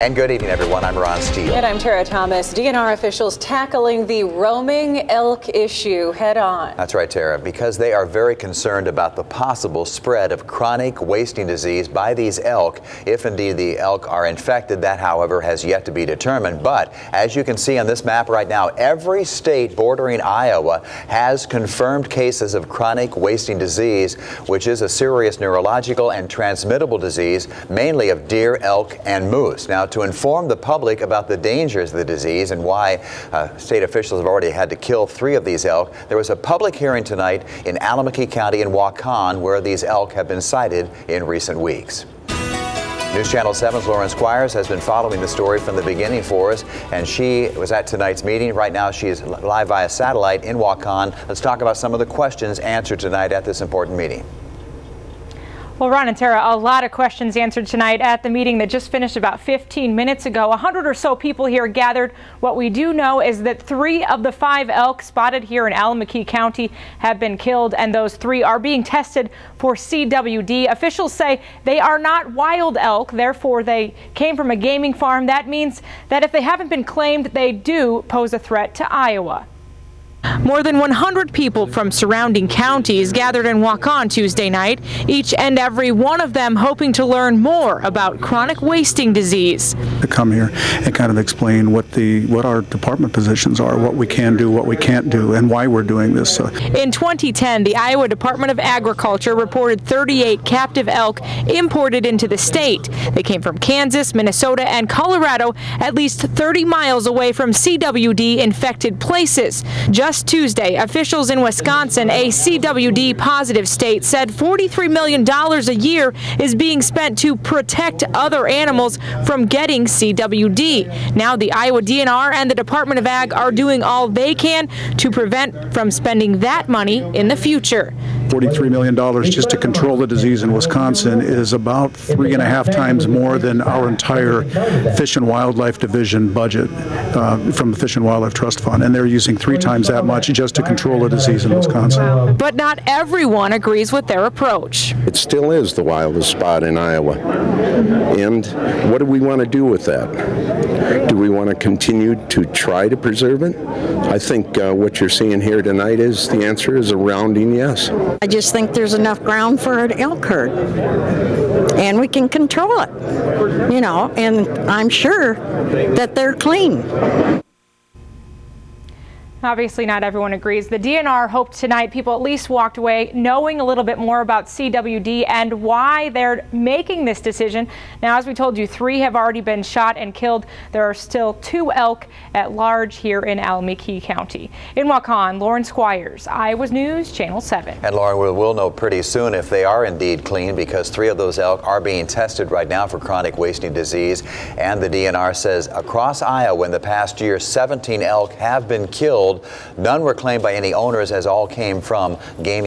And good evening, everyone. I'm Ron Steele. And I'm Tara Thomas. DNR officials tackling the roaming elk issue head on. That's right, Tara, because they are very concerned about the possible spread of chronic wasting disease by these elk. If indeed the elk are infected, that, however, has yet to be determined. But as you can see on this map right now, every state bordering Iowa has confirmed cases of chronic wasting disease, which is a serious neurological and transmittable disease, mainly of deer, elk, and moose. Now, to inform the public about the dangers of the disease and why state officials have already had to kill 3 of these elk, there was a public hearing tonight in Alameda County in Waukon where these elk have been sighted in recent weeks. News Channel 7's Lauren Squires has been following the story from the beginning for us, and she was at tonight's meeting. Right now she is live via satellite in Waukon. Let's talk about some of the questions answered tonight at this important meeting. Well, Ron and Tara, a lot of questions answered tonight at the meeting that just finished about 15 minutes ago. 100 or so people here gathered. What we do know is that 3 of the 5 elk spotted here in Alameda County have been killed, and those 3 are being tested for CWD. Officials say they are not wild elk, therefore they came from a gaming farm. That means that if they haven't been claimed, they do pose a threat to Iowa. More than 100 people from surrounding counties gathered in Waukon Tuesday night, each and every one of them hoping to learn more about chronic wasting disease. To come here and kind of explain what our department positions are, what we can do, what we can't do, and why we're doing this. In 2010, the Iowa Department of Agriculture reported 38 captive elk imported into the state. They came from Kansas, Minnesota, and Colorado, at least 30 miles away from CWD infected places. Just Tuesday, officials in Wisconsin, a CWD positive state, said $43 million a year is being spent to protect other animals from getting CWD. Now the Iowa DNR and the Department of Ag are doing all they can to prevent from spending that money in the future. $43 million just to control the disease in Wisconsin is about 3.5 times more than our entire Fish and Wildlife Division budget from the Fish and Wildlife Trust Fund, and they're using 3 times that much just to control the disease in Wisconsin. But not everyone agrees with their approach. It still is the wildest spot in Iowa. And what do we want to do with that? Do we want to continue to try to preserve it? I think what you're seeing here tonight is the answer is a rounding yes. I just think there's enough ground for an elk herd, and we can control it, you know, and I'm sure that they're clean. Obviously, not everyone agrees. The DNR hoped tonight people at least walked away knowing a little bit more about CWD and why they're making this decision. Now, as we told you, 3 have already been shot and killed. There are still 2 elk at large here in Alameda County. In Waukon, Lauren Squires, Iowa News, Channel 7. And Lauren, we'll know pretty soon if they are indeed clean, because 3 of those elk are being tested right now for chronic wasting disease. And the DNR says across Iowa in the past year, 17 elk have been killed. None were claimed by any owners, as all came from gaming.